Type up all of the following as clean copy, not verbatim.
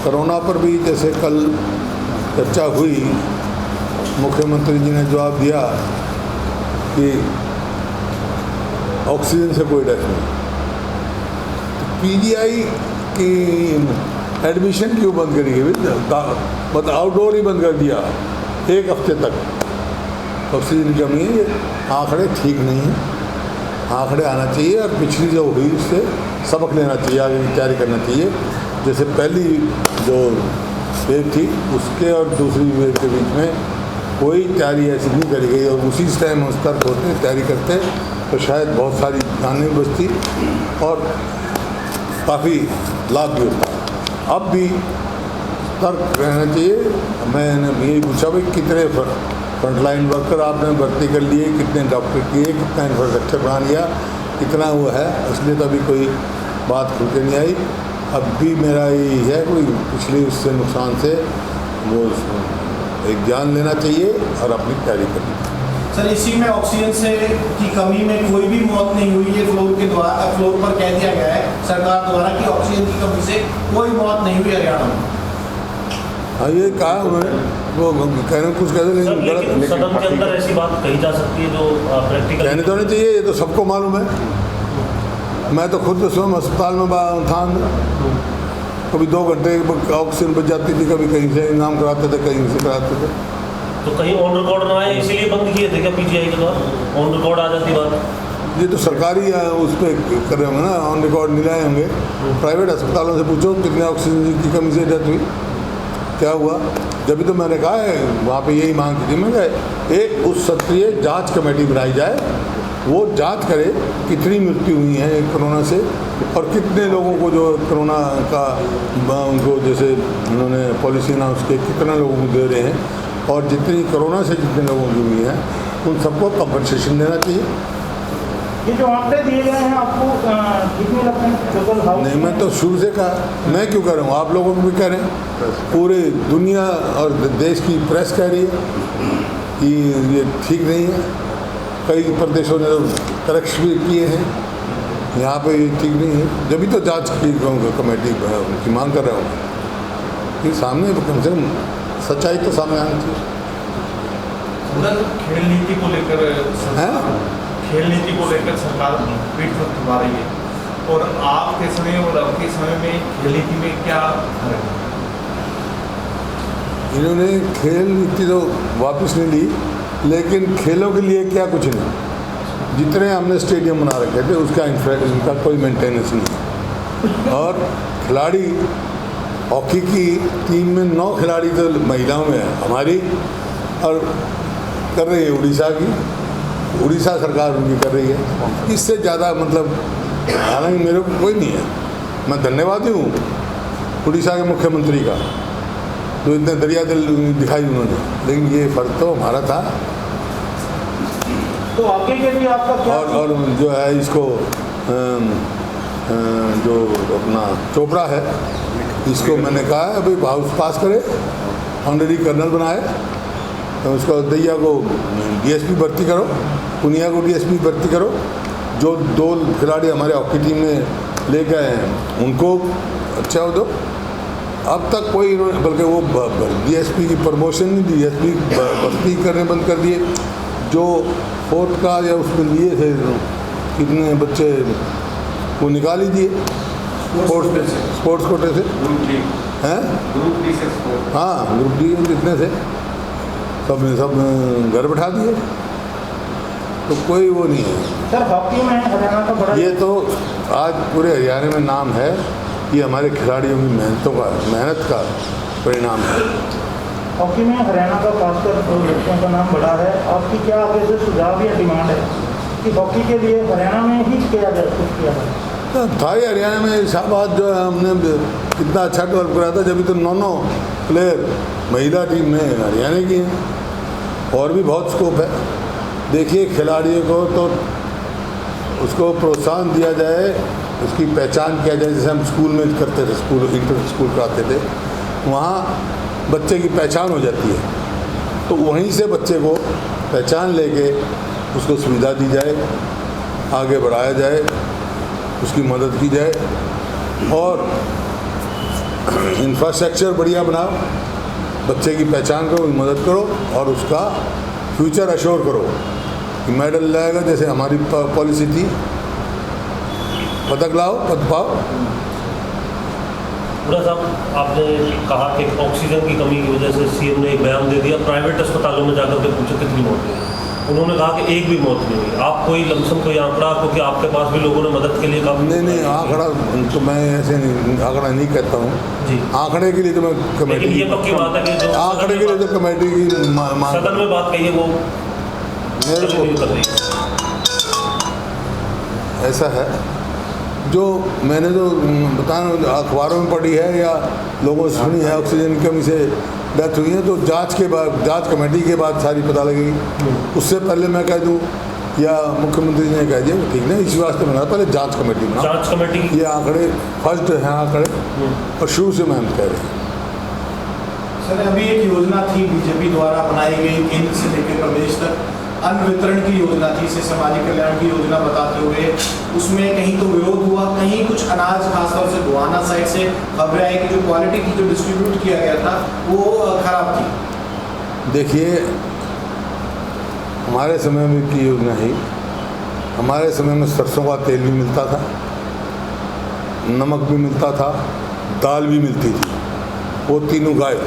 Corona पर भी जैसे कल चर्चा हुई, मुख्यमंत्री जी ने जवाब दिया कि ऑक्सीजन से कोई डर नहीं। पीजीआई की एडमिशन क्यों बंद करी गई? मतलब आउटडोर ही बंद कर दिया 1 हफ्ते तक। ऑक्सीजन की कमी है, ये आंकड़े ठीक नहीं हैं, आंकड़े आना चाहिए और पिछली जो हुई उससे सबक लेना चाहिए, आगे की तैयारी करना चाहिए। जैसे पहली जो वेव थी उसके और दूसरी वेव के बीच में कोई तैयारी ऐसी नहीं करी गई और उसी टाइम हम सतर्क होते तैयारी करते तो शायद बहुत सारी जानें बचती और काफ़ी लाभ भी होता। अब भी सतर्क रहना चाहिए। मैंने यही पूछा भाई कितने फ्रंटलाइन वर्कर आपने भर्ती कर लिए, कितने डॉक्टर किए, कितना इंफ्रास्ट्रक्चर बना लिया, कितना वो है, इसलिए तो अभी कोई बात खुल के नहीं आई। अब भी मेरा यही है कोई पिछले उससे नुकसान से वो एक जान लेना चाहिए और अपनी तैयारी करनी चाहिए। सर, इसी में ऑक्सीजन से की कमी में कोई भी मौत नहीं हुई, ये फ्लोर पर कह दिया गया है सरकार द्वारा कि ऑक्सीजन की कमी से कोई मौत नहीं हुई हरियाणा में। हाँ, ये कहा उन्होंने, वो कह रहे कुछ कहते लेकिन गलत। सदन के अंदर ऐसी बात कही जा सकती है जो प्रैक्टिकल कहने तो नहीं चाहिए, ये तो सबको मालूम है। मैं तो खुद स्वयं अस्पताल में था, कभी 2 घंटे ऑक्सीजन बच जाती थी, कभी कहीं से इनाम कराते थे, कहीं से कराते थे। तो कहीं ऑन रिकॉर्ड ना आए इसीलिए बंद किए थे क्या पीजीआई के द्वारा? ऑन रिकॉर्ड आ जाती बात। ये तो सरकारी उस पर कर रहे होंगे ना, ऑन रिकॉर्ड नहीं लाए होंगे। प्राइवेट अस्पतालों से पूछो कितने ऑक्सीजन की कमी से डेथ हुई, क्या हुआ। जब भी तो मैंने कहा है वहाँ पे यही मांग की थी, मैं कहा एक उच्च स्तरीय जाँच कमेटी बनाई जाए, वो जांच करे कितनी मृत्यु हुई है कोरोना से और कितने लोगों को जो कोरोना का उनको जैसे उन्होंने पॉलिसी अनाउंस की कितना लोगों को दे रहे हैं और जितनी कोरोना से जितने लोगों की हुई हैं उन सबको कंपनसेशन देना चाहिए। ये जो आंकड़े दिए गए हैं आपको कितने लगते हैं? नहीं, मैं तो शुरू से कहा, मैं क्यों कह रहा हूँ, आप लोगों को भी कह रहे हैं, पूरे दुनिया और देश की प्रेस कह रही है कि ये ठीक नहीं है। कई प्रदेशों ने करेक्शन भी किए हैं, यहाँ पे ये ठीक नहीं है। जब भी तो जांच की कमेटी की मांग कर रहा हूँ कि सामने कम से कम सच्चाई तो सामने आनी चाहिए। खेल नीति को लेकर सरकार पीठ पर थमा रही है, और आपके समय और अब के समय में खेल नीति में क्या फर्क है? इन्होंने खेल नीति तो वापस नहीं ली, लेकिन खेलों के लिए क्या कुछ नहीं। जितने हमने स्टेडियम बना रखे थे उसका इनका कोई मेंटेनेंस नहीं। और खिलाड़ी हॉकी की टीम में 9 खिलाड़ी तो महिलाओं में है हमारी, और कर रही है उड़ीसा सरकार उनकी कर रही है। इससे ज़्यादा मतलब हालांकि मेरे को कोई नहीं है, मैं धन्यवादी हूँ उड़ीसा के मुख्यमंत्री का, तो इतने दरिया दिल दिखाई उन्होंने, लेकिन ये फर्क तो हमारा था। तो आगे के लिए आपका क्या? और जो है इसको जो अपना चोपड़ा है, इसको मैंने कहा है अभी हाउस पास करे, ऑनरेरी कर्नल बनाए, तो उसको दैया को डीएसपी भर्ती करो, पुनिया को डीएसपी भर्ती करो। जो 2 खिलाड़ी हमारे हॉकी टीम में ले गए हैं उनको अच्छा हो दो। अब तक कोई इन्होंने, बल्कि वो डीएसपी की प्रमोशन नहीं, डीएसपी भर्ती करने बंद कर दिए। जो फोर्थ का या उसमें लिए थे कितने बच्चे वो निकाल ही दिए स्पोर्ट्स कोटे से, हैं? हाँ, ग्रुप डी जितने थे सब घर बैठा दिए, तो कोई वो नहीं है। सर, हॉकी में हरियाणा का बड़ा, ये तो आज पूरे हरियाणा में नाम है, ये हमारे खिलाड़ियों की मेहनत का परिणाम है। हॉकी में हरियाणा का खासकर लड़कियों का नाम बड़ा है। आपकी क्या आगे से सुझाव या डिमांड है कि हॉकी के लिए हरियाणा में ही किया जाए, कुछ किया जाए? था ही हरियाणा में शाहबाद जो है, हमने कितना अच्छा डेवलप करा था। जब भी तो 9 प्लेयर महिला टीम में हरियाणा की हैं, और भी बहुत स्कोप है। देखिए, खिलाड़ियों को तो उसको प्रोत्साहन दिया जाए, उसकी पहचान किया जाए, जैसे हम स्कूल में करते थे, इंटर स्कूल कराते थे, वहाँ बच्चे की पहचान हो जाती है। तो वहीं से बच्चे को पहचान लेके उसको सुविधा दी जाए, आगे बढ़ाया जाए, उसकी मदद की जाए। और इंफ्रास्ट्रक्चर बढ़िया बनाओ, बच्चे की पहचान करो, मदद करो और उसका फ्यूचर अश्योर करो कि मेडल लाएगा। जैसे हमारी पॉलिसी थी, पदक लाओ पद पाओ। बुरा साहब, आपने कहा कि ऑक्सीजन की कमी की वजह से सीएम ने एक बयान दे दिया, प्राइवेट अस्पतालों में जाकर के पूछो कितनी मौत हुई। उन्होंने कहा कि एक भी मौत नहीं हुई। आप कोई लमसम कोई आंकड़ा, क्योंकि आपके पास भी लोगों ने मदद के लिए कहा? नहीं आंकड़ा तो मैं ऐसे नहीं, आंकड़ा नहीं कहता हूँ जी। आंकड़े के लिए तो मैं कमेटी, लेकिन ये पक्की बात है कि जो आंकड़े के लिए तो कमेटी की सदन में बात कही है वो मेरे को कर रही है। ऐसा है, जो मैंने तो बताया अखबारों में पढ़ी है या लोगों से सुनी है, ऑक्सीजन की कमी से डेथ हुई है, तो जांच के बाद, जांच कमेटी के बाद सारी पता लगेगी। उससे पहले मैं कह दूं या मुख्यमंत्री ने कह दिया ठीक नहीं, इसी वास्ते बना, पहले जांच कमेटी बना। जांच कमेटी ये आंकड़े फर्स्ट हैं आंकड़े, और शुरू से मैं कह रही हूँ। सर, अभी एक योजना थी बीजेपी द्वारा बनाई गई, केंद्र से लेकर प्रदेश तक अन्न वितरण की योजना थी, इसे सामाजिक कल्याण की योजना बताते हुए उसमें कहीं तो विरोध हुआ, कहीं कुछ अनाज खासतौर से गोहाना साइड से खबरें आई कि जो क्वालिटी की जो डिस्ट्रीब्यूट किया गया था वो खराब थी। देखिए, हमारे समय में की योजना ही, हमारे समय में सरसों का तेल भी मिलता था, नमक भी मिलता था, दाल भी मिलती थी, वो तीनों गायब।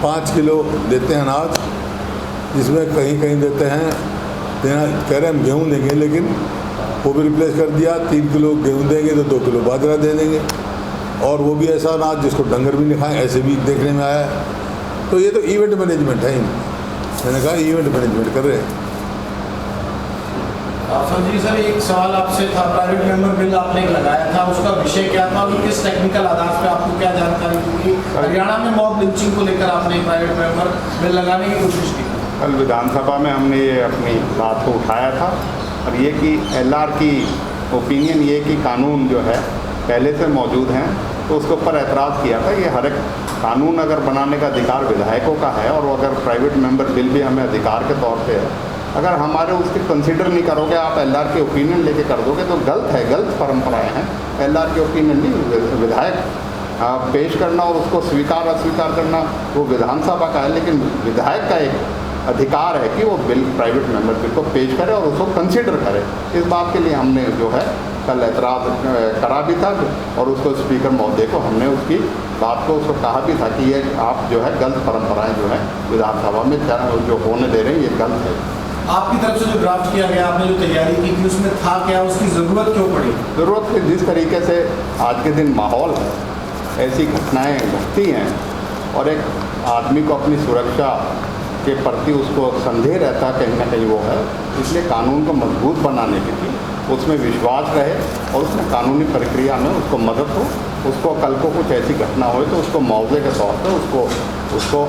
5 किलो देते हैं अनाज, जिसमें कहीं कहीं देते हैं, देना कह रहे हैं हम गेहूँ देंगे, लेकिन वो भी रिप्लेस कर दिया। 3 किलो गेहूँ देंगे तो 2 किलो बाजरा दे देंगे, और वो भी ऐसा अनाज जिसको डंगर भी नहीं खाएं, ऐसे भी देखने में आया। तो ये तो इवेंट मैनेजमेंट है, मैंने कहा इवेंट मैनेजमेंट कर रहे हैं। जी सर, एक सवाल आपसे था, प्राइवेट मेंबर बिल आपने एक लगाया था, उसका विषय क्या था और किस टेक्निकल आधार पे आपको क्या जानकारी थी? हरियाणा में मॉब लिंचिंग को लेकर आपने प्राइवेट मेंबर बिल लगाने की कोशिश की। कल विधानसभा में हमने ये अपनी बात को उठाया था, और ये कि एलआर की ओपिनियन ये कि कानून जो है पहले से मौजूद हैं, तो उसके ऊपर एतराज़ किया था। ये हर एक कानून अगर बनाने का अधिकार विधायकों का है, और अगर प्राइवेट मेंबर बिल भी हमें अधिकार के तौर पे है, अगर हमारे उसके कंसिडर नहीं करोगे, आप एलआर के ओपिनियन लेके कर दोगे तो गलत है, गलत परंपराएं हैं। एलआर के ओपिनियन नहीं, विधायक पेश करना और उसको स्वीकार अस्वीकार करना वो विधानसभा का है, लेकिन विधायक का एक अधिकार है कि वो बिल, प्राइवेट मेंबर बिल को पेश करे और उसको कंसिडर करे। इस बात के लिए हमने जो है कल एतराज़ करा भी था, और उसको स्पीकर महोदय को हमने उसकी बात को उसको कहा भी था कि ये आप जो है गलत परंपराएं जो है विधानसभा में जो होने दे रहे हैं, ये गलत है। आपकी तरफ से जो ड्राफ्ट किया गया, आपने जो तैयारी की थी, उसमें था क्या, उसकी ज़रूरत क्यों पड़ी? ज़रूरत जिस तरीके से आज के दिन माहौल है, ऐसी घटनाएं घटती हैं, और एक आदमी को अपनी सुरक्षा के प्रति उसको संदेह रहता है कहीं ना कहीं वो है, इसलिए कानून को मजबूत बनाने के लिए उसमें विश्वास रहे, और उसमें कानूनी प्रक्रिया में उसको मदद हो, उसको कल को कुछ ऐसी घटना हो तो उसको मुआवजे के तौर पर उसको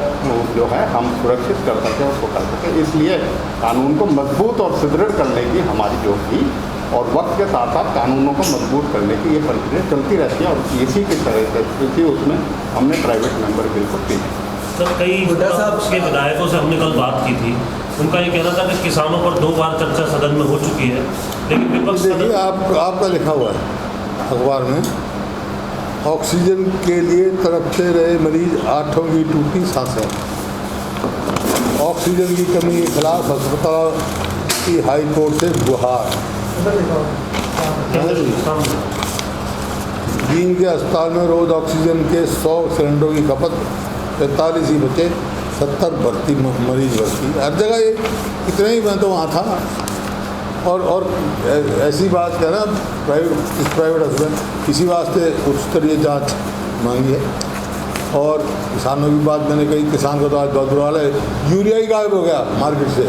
जो है हम सुरक्षित कर सकें, उसको कर सकें। इसलिए कानून को मजबूत और सुदृढ़ करने की हमारी जो थी, और वक्त के साथ साथ कानूनों को मजबूत करने की ये प्रक्रिया चलती रहती है, और इसी की तरह से उसमें हमने प्राइवेट मेंबर बिल को पी। सर, कई के विधायकों से हमने कल बात की थी, उनका ये कहना था कि किसानों पर 2 बार चर्चा सदन में हो चुकी है, लेकिन विपक्ष देखिए, आपका लिखा हुआ है अखबार में, ऑक्सीजन के लिए तड़पते रहे मरीज, 8 की टूटी सांसें। ऑक्सीजन की कमी के खिलाफ अस्पताल की हाई कोर्ट से गुहार। दीन के अस्पताल में रोज़ ऑक्सीजन के 100 सिलेंडरों की खपत, 45 ही बचे, 70 मरीज भर्ती। हर जगह ये इतने ही, मैं तो वहाँ था। और ऐसी बात है ना, प्राइवेट हस्बैंड, इसी वास्ते उच्च स्तरीय जाँच मांगी है। और किसानों की बात मैंने कही, किसान का तो आज बहुत बुरा हाल है, यूरिया ही गायब हो गया मार्केट से,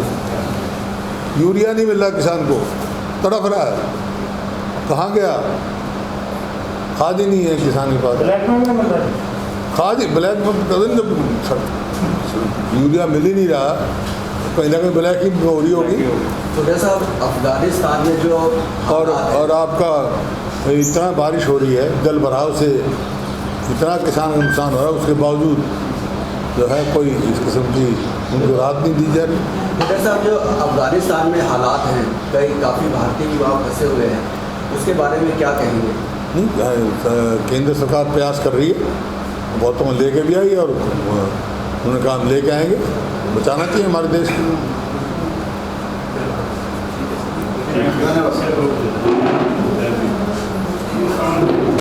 यूरिया नहीं मिल रहा किसान को, तड़प रहा है, कहाँ गया? खाद ही नहीं है किसान के पास, ब्लैक में मिल रहा है, खाद ही ब्लैक में कदम, जब यूरिया मिल ही नहीं रहा, कहीं ना कहीं ब्लैक ही हो रही होगी। तो जैसा अफगानिस्तान में जो और आपका इतना बारिश हो रही है, जल भराव से इतना किसान का नुकसान हो रहा है, उसके बावजूद जो है कोई इस किस्म की उनको राहत नहीं दी जा रही। जैसा जो अफगानिस्तान में हालात हैं, कई काफ़ी भारतीय युवा फंसे हुए हैं, उसके बारे में क्या कहेंगे? नहीं, केंद्र सरकार प्रयास कर रही है, बहुतों को लेके भी आई और उन्होंने कहा हम लेके आएंगे, बचाना चाहिए हमारे देश को।